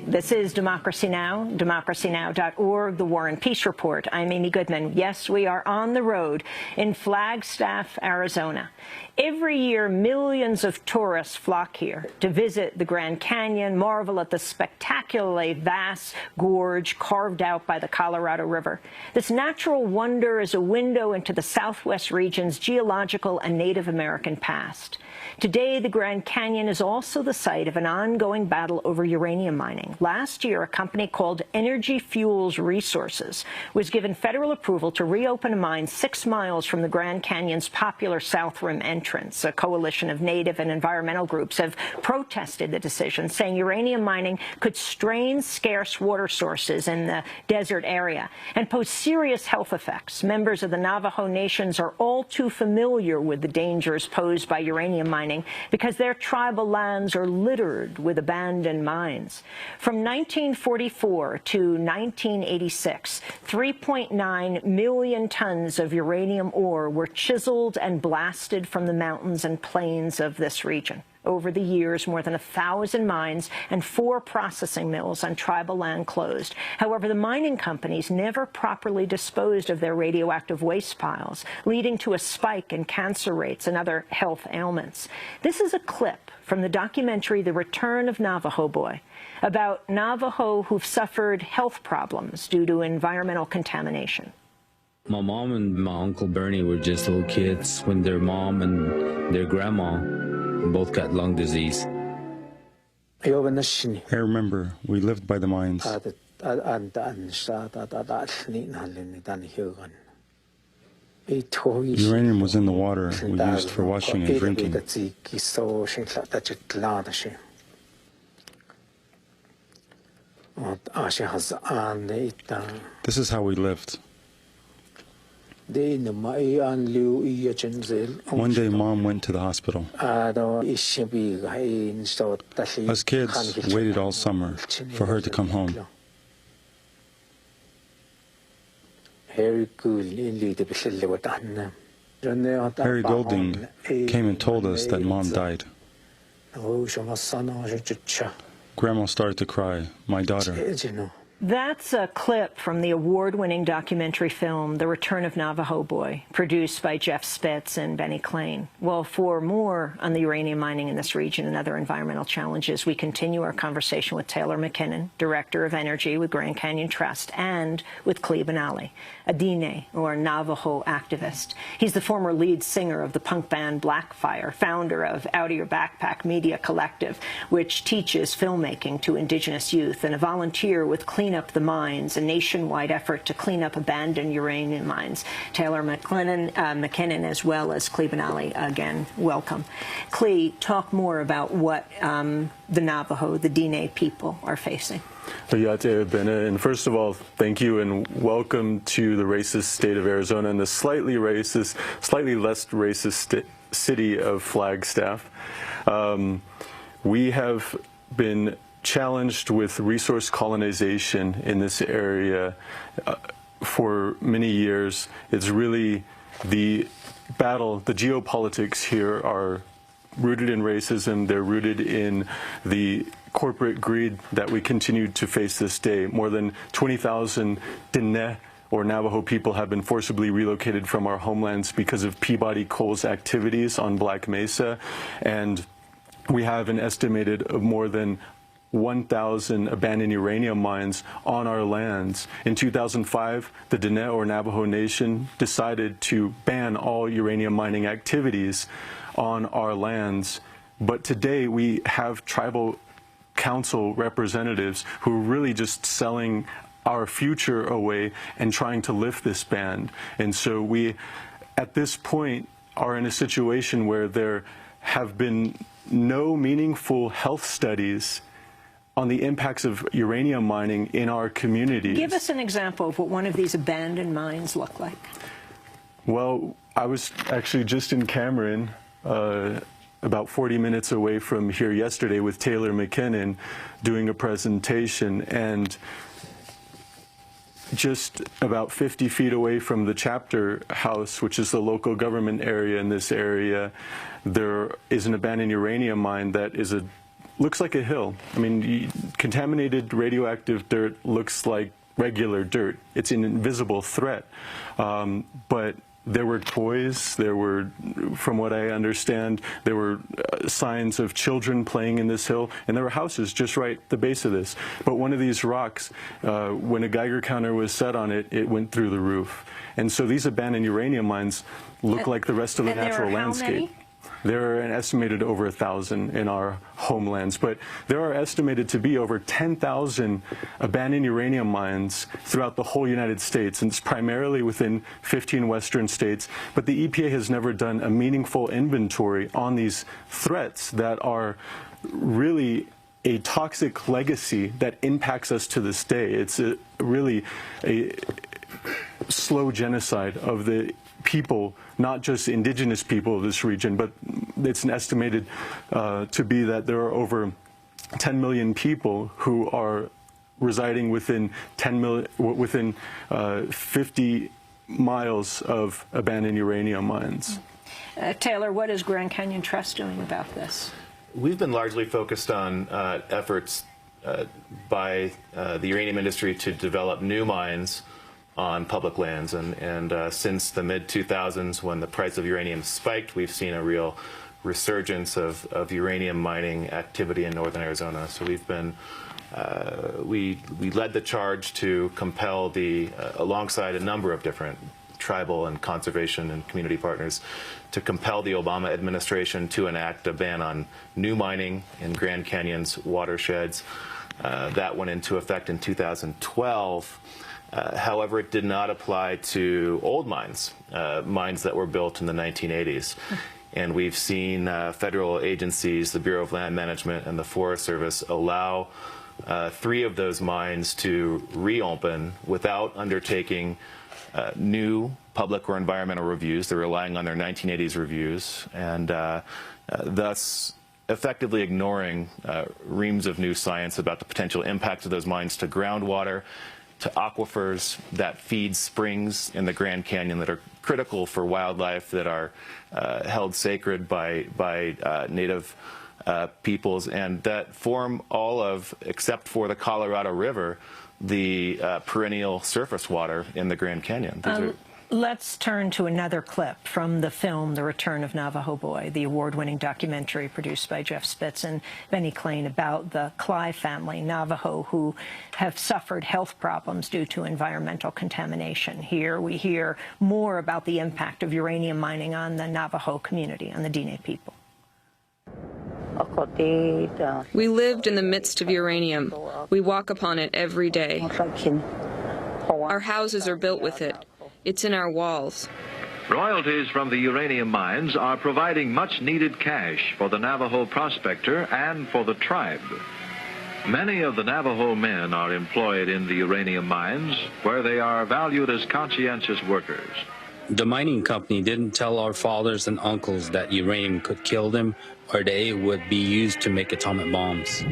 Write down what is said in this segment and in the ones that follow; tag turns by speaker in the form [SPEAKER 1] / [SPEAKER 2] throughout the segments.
[SPEAKER 1] This is Democracy Now!, democracynow.org, The War and Peace Report. I'm Amy Goodman. Yes, we are on the road in Flagstaff, Arizona. Every year, millions of tourists flock here to visit the Grand Canyon, marvel at the spectacularly vast gorge carved out by the Colorado River. This natural wonder is a window into the Southwest region's geological and Native American past. Today, the Grand Canyon is also the site of an ongoing battle over uranium mining. Last year, a company called Energy Fuels Resources was given federal approval to reopen a mine 6 miles from the Grand Canyon's popular South Rim entrance. A coalition of Native and environmental groups have protested the decision, saying uranium mining could strain scarce water sources in the desert area and pose serious health effects. Members of the Navajo nations are all too familiar with the dangers posed by uranium mining because their tribal lands are littered with abandoned mines. From 1944 to 1986, 3.9 million tons of uranium ore were chiseled and blasted from the mountains and plains of this region. Over the years, more than 1,000 mines and 4 processing mills on tribal land closed. However, the mining companies never properly disposed of their radioactive waste piles, leading to a spike in cancer rates and other health ailments. This is a clip from the documentary The Return of Navajo Boy, about Navajo who've suffered health problems due to environmental contamination.
[SPEAKER 2] My mom and my Uncle Bernie were just little kids when their mom and their grandma both got lung disease.
[SPEAKER 3] I remember we lived by the mines. Uranium was in the water we used for washing and drinking. This is how we lived. One day, Mom went to the hospital. Us kids waited all summer for her to come home. Harry Golding came and told us that Mom died. Grandma started to cry, my daughter.
[SPEAKER 1] That's a clip from the award-winning documentary film, The Return of Navajo Boy, produced by Jeff Spitz and Benny Klain. Well, for more on the uranium mining in this region and other environmental challenges, we continue our conversation with Taylor McKinnon, Director of Energy with Grand Canyon Trust, and with Cleve Benally, a Diné, or Navajo activist. He's the former lead singer of the punk band Blackfire, founder of Out of Your Backpack Media Collective, which teaches filmmaking to Indigenous youth, and a volunteer with Clean Up the Mines, a nationwide effort to clean up abandoned uranium mines. Taylor McKinnon, as well as Cleve Benally, again, welcome. Cleve, talk more about what the Navajo, the Diné people are facing.
[SPEAKER 4] And first of all, thank you and welcome to the racist state of Arizona and the slightly less racist city of Flagstaff. We have been challenged with resource colonization in this area for many years. It's really the battle, the geopolitics here are rooted in racism. They're rooted in the corporate greed that we continue to face this day. More than 20,000 Diné or Navajo people have been forcibly relocated from our homelands because of Peabody Coal's activities on Black Mesa, and we have an estimated of more than 1,000 abandoned uranium mines on our lands. In 2005, the Diné or Navajo Nation decided to ban all uranium mining activities on our lands. But today we have tribal council representatives who are really just selling our future away and trying to lift this ban. And so we, at this point, are in a situation where there have been no meaningful health studies on the impacts of uranium mining in our communities.
[SPEAKER 1] Give us an example of what one of these abandoned mines look like.
[SPEAKER 4] Well, I was actually just in Cameron, about 40 minutes away from here yesterday with Taylor McKinnon doing a presentation, and just about 50 feet away from the chapter house, which is the local government area in this area, there is an abandoned uranium mine that is looks like a hill. I mean, contaminated radioactive dirt looks like regular dirt. It's an invisible threat. But there were toys, there were, from what I understand, there were signs of children playing in this hill, and there were houses just right at the base of this. But one of these rocks, when a Geiger counter was set on it, it went through the roof. And so these abandoned uranium mines look like the rest of the natural landscape. There are an estimated over 1,000 in our homelands, but there are estimated to be over 10,000 abandoned uranium mines throughout the whole United States, and it's primarily within 15 western states. But the EPA has never done a meaningful inventory on these threats that are really a toxic legacy that impacts us to this day. It's really a slow genocide of the people, not just indigenous people of this region, but it's estimated to be that there are over 10 million people who are residing within 50 miles of abandoned uranium mines.
[SPEAKER 1] Taylor, what is Grand Canyon Trust doing about this?
[SPEAKER 5] We've been largely focused on efforts by the uranium industry to develop new mines on public lands, and since the mid-2000s, when the price of uranium spiked, we've seen a real resurgence of uranium mining activity in northern Arizona. So we've been we led the charge to compel alongside a number of different tribal and conservation and community partners, to compel the Obama administration to enact a ban on new mining in Grand Canyon's watersheds. That went into effect in 2012. However, it did not apply to old mines, mines that were built in the 1980s. And we've seen federal agencies, the Bureau of Land Management and the Forest Service, allow 3 of those mines to reopen without undertaking new public or environmental reviews. They're relying on their 1980s reviews, and thus effectively ignoring reams of new science about the potential impacts of those mines to groundwater, to aquifers that feed springs in the Grand Canyon that are critical for wildlife, that are held sacred by Native peoples, and that form all of, except for the Colorado River, the perennial surface water in the Grand Canyon.
[SPEAKER 1] Let's turn to another clip from the film The Return of Navajo Boy, the award-winning documentary produced by Jeff Spitz and Benny Klain about the Clive family, Navajo, who have suffered health problems due to environmental contamination. Here we hear more about the impact of uranium mining on the Navajo community, on the Diné people.
[SPEAKER 6] We lived in the midst of uranium. We walk upon it every day. Our houses are built with it. It's in our walls.
[SPEAKER 7] Royalties from the uranium mines are providing much-needed cash for the Navajo prospector and for the tribe. Many of the Navajo men are employed in the uranium mines, where they are valued as conscientious workers.
[SPEAKER 2] The mining company didn't tell our fathers and uncles that uranium could kill them, or they would be used to make atomic bombs.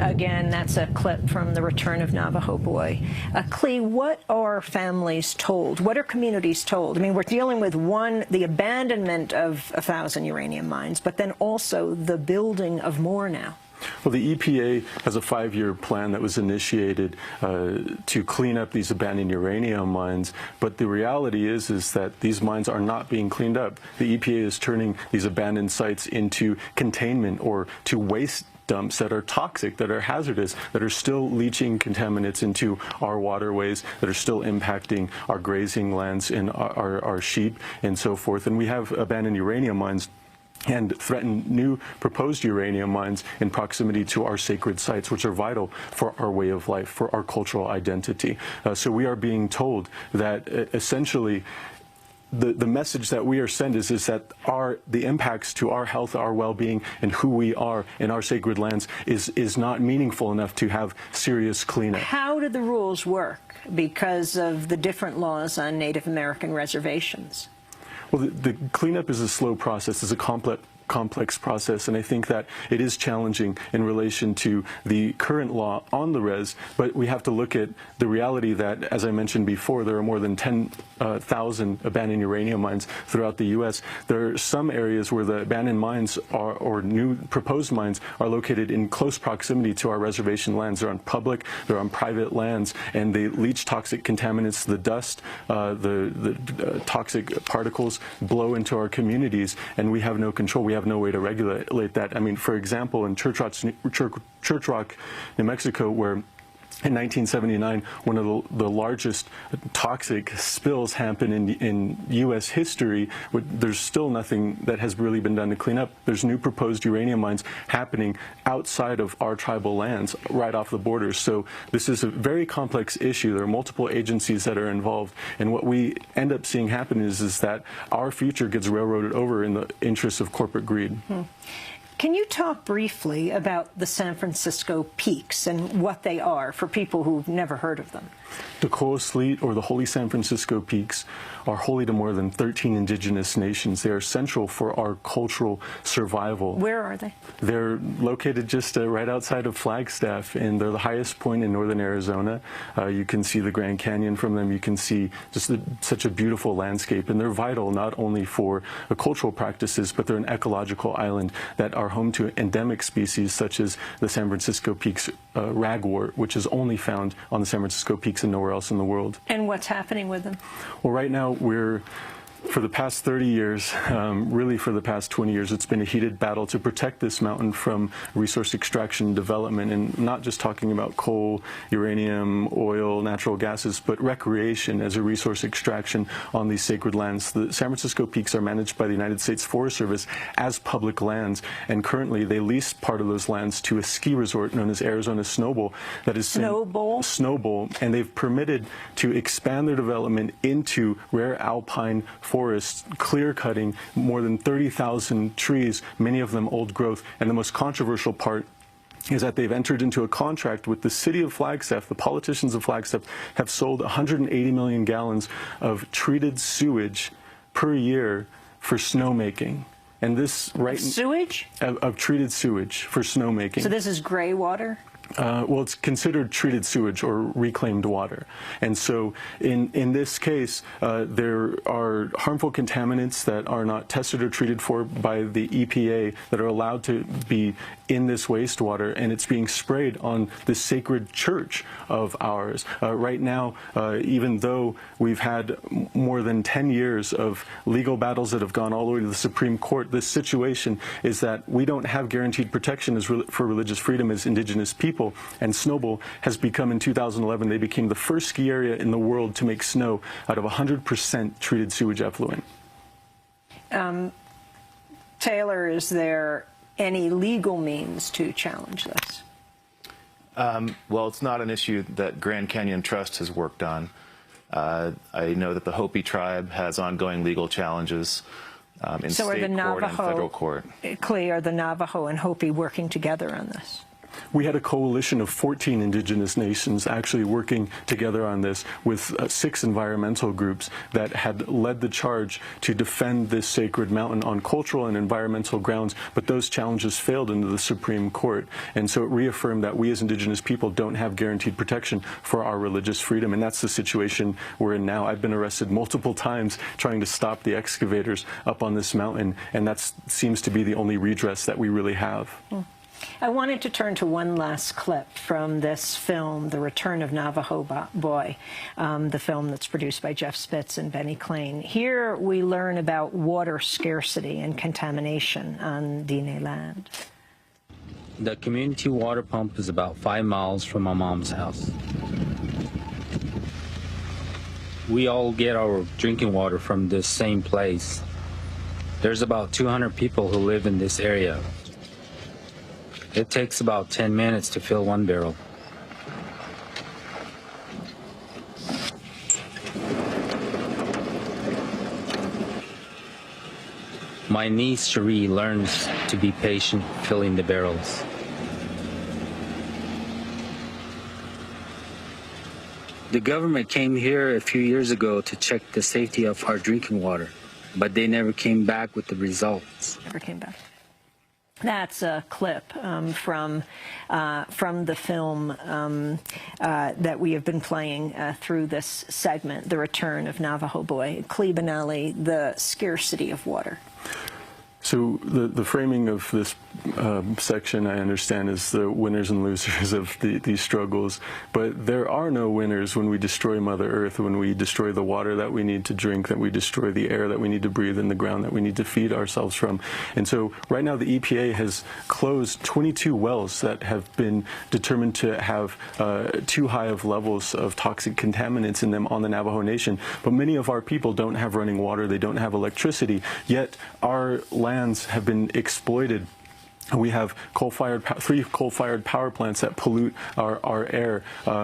[SPEAKER 1] Again, that's a clip from The Return of Navajo Boy. Clee, what are families told? What are communities told? I mean, we're dealing with the abandonment of 1,000 uranium mines, but then also the building of more now.
[SPEAKER 4] Well, the EPA has a 5-year plan that was initiated to clean up these abandoned uranium mines, but the reality is that these mines are not being cleaned up. The EPA is turning these abandoned sites into containment or to waste dumps that are toxic, that are hazardous, that are still leaching contaminants into our waterways, that are still impacting our grazing lands and our sheep and so forth. And we have abandoned uranium mines and threaten new proposed uranium mines in proximity to our sacred sites, which are vital for our way of life, for our cultural identity. So we are being told that essentially the message that we are sent is that the impacts to our health, our well-being, and who we are in our sacred lands is not meaningful enough to have serious cleanup.
[SPEAKER 1] How do the rules work because of the different laws on Native American reservations?
[SPEAKER 4] Well, the cleanup is a slow process. It's a complex process, and I think that it is challenging in relation to the current law on the res, but we have to look at the reality that, as I mentioned before, there are more than 10,000 abandoned uranium mines throughout the U.S. There are some areas where the abandoned mines or new proposed mines are located in close proximity to our reservation lands. They're on public, they're on private lands, and they leach toxic contaminants. The dust, the toxic particles blow into our communities, and we have no control. We have no way to regulate that. I mean, for example, in Church Rock, New Mexico, where in 1979, one of the largest toxic spills happened in U.S. history. There's still nothing that has really been done to clean up. There's new proposed uranium mines happening outside of our tribal lands, right off the borders. So this is a very complex issue. There are multiple agencies that are involved, and what we end up seeing happen is that our future gets railroaded over in the interests of corporate greed.
[SPEAKER 1] Can you talk briefly about the San Francisco Peaks and what they are for people who've never heard of them?
[SPEAKER 4] The Coal Sleet, or the Holy San Francisco Peaks, are holy to more than 13 indigenous nations. They are central for our cultural survival.
[SPEAKER 1] Where are they?
[SPEAKER 4] They're located just right outside of Flagstaff, and they're the highest point in northern Arizona. You can see the Grand Canyon from them. You can see just such a beautiful landscape, and they're vital not only for the cultural practices, but they're an ecological island that are home to endemic species such as the San Francisco Peaks ragwort, which is only found on the San Francisco Peaks and nowhere else in the world.
[SPEAKER 1] And what's happening with them?
[SPEAKER 4] Well, right now we're, for the past 30 years, really for the past 20 years, it's been a heated battle to protect this mountain from resource extraction and development, and not just talking about coal, uranium, oil, natural gases, but recreation as a resource extraction on these sacred lands. The San Francisco Peaks are managed by the United States Forest Service as public lands, and currently they lease part of those lands to a ski resort known as Arizona Snowbowl. That is Snowbowl, and they've permitted to expand their development into rare alpine forests, clear-cutting more than 30,000 trees, many of them old growth. And the most controversial part is that they've entered into a contract with the city of Flagstaff. The politicians of Flagstaff have sold 180 million gallons of treated sewage per year for snowmaking. And this
[SPEAKER 1] sewage?
[SPEAKER 4] Of treated sewage for snowmaking.
[SPEAKER 1] So this is gray water?
[SPEAKER 4] Well, it's considered treated sewage or reclaimed water. And so in this case, there are harmful contaminants that are not tested or treated for by the EPA that are allowed to be in this wastewater, and it's being sprayed on this sacred church of ours. Right now, even though we've had more than 10 years of legal battles that have gone all the way to the Supreme Court, this situation is that we don't have guaranteed protection for religious freedom as indigenous people. And Snowbowl has become, in 2011, they became the first ski area in the world to make snow out of 100% treated sewage effluent.
[SPEAKER 1] Taylor, is there any legal means to challenge this?
[SPEAKER 5] Well, it's not an issue that Grand Canyon Trust has worked on. I know that the Hopi tribe has ongoing legal challenges in state court and federal court.
[SPEAKER 1] Are the Navajo and Hopi working together on this?
[SPEAKER 4] We had a coalition of 14 indigenous nations actually working together on this with 6 environmental groups that had led the charge to defend this sacred mountain on cultural and environmental grounds, but those challenges failed into the Supreme Court. And so it reaffirmed that we as indigenous people don't have guaranteed protection for our religious freedom, and that's the situation we're in now. I've been arrested multiple times trying to stop the excavators up on this mountain, and that seems to be the only redress that we really have.
[SPEAKER 1] I wanted to turn to one last clip from this film, The Return of Navajo Boy, the film that's produced by Jeff Spitz and Benny Klain. Here we learn about water scarcity and contamination on Diné land.
[SPEAKER 2] The community water pump is about 5 miles from my mom's house. We all get our drinking water from this same place. There's about 200 people who live in this area. It takes about 10 minutes to fill 1 barrel. My niece Cherie learns to be patient filling the barrels. The government came here a few years ago to check the safety of our drinking water, but they never came back with the results.
[SPEAKER 1] Never came back. That's a clip from the film that we have been playing through this segment, The Return of Navajo Boy, Klibanali, the scarcity of water.
[SPEAKER 4] So the framing of this section, I understand, is the winners and losers of these struggles. But there are no winners when we destroy Mother Earth, when we destroy the water that we need to drink, that we destroy the air that we need to breathe in the ground that we need to feed ourselves from. And so right now the EPA has closed 22 wells that have been determined to have too high of levels of toxic contaminants in them on the Navajo Nation. But many of our people don't have running water, they don't have electricity, yet our lands have been exploited. We have three coal-fired power plants that pollute our air.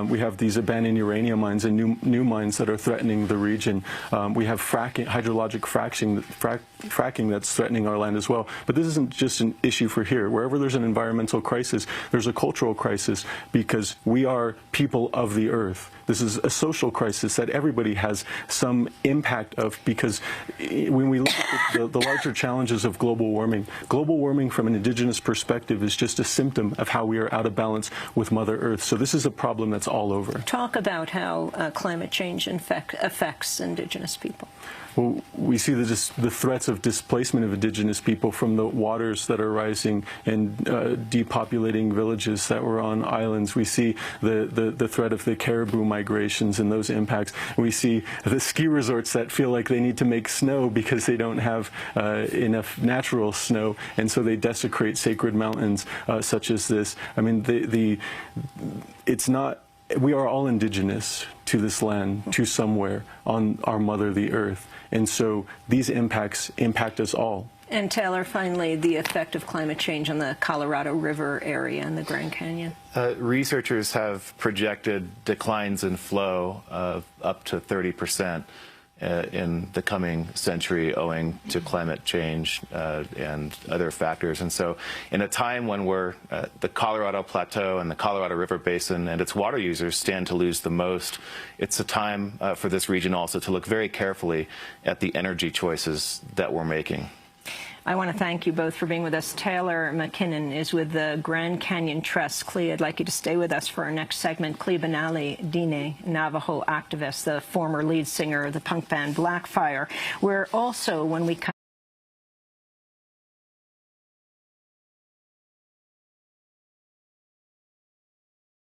[SPEAKER 4] We have these abandoned uranium mines and new mines that are threatening the region. We have hydrologic fracking that's threatening our land as well. But this isn't just an issue for here. Wherever there's an environmental crisis, there's a cultural crisis, because we are people of the earth. This is a social crisis that everybody has some impact of, because when we look at the larger challenges of global warming from an Indigenous perspective is just a symptom of how we are out of balance with Mother Earth. So this is a problem that's all over.
[SPEAKER 1] Talk about how climate change affects Indigenous people.
[SPEAKER 4] Well, we see the threats of displacement of Indigenous people from the waters that are rising and depopulating villages that were on islands. We see the threat of the caribou migrations and those impacts. We see the ski resorts that feel like they need to make snow because they don't have enough natural snow, and so they desecrate sacred mountains such as this. I mean, it's not. We are all indigenous to this land, to somewhere on our mother, the earth. And so these impacts impact us all.
[SPEAKER 1] And Taylor, finally, the effect of climate change on the Colorado River area and the Grand Canyon.
[SPEAKER 5] Researchers have projected declines in flow of up to 30% in the coming century, owing to climate change and other factors. And so in a time when the Colorado Plateau and the Colorado River Basin and its water users stand to lose the most, it's a time for this region also to look very carefully at the energy choices that we're making.
[SPEAKER 1] I want to thank you both for being with us. Taylor McKinnon is with the Grand Canyon Trust. Clea, I'd like you to stay with us for our next segment. Klibanali Dine, Navajo activist, the former lead singer of the punk band Blackfire. We're also, when we come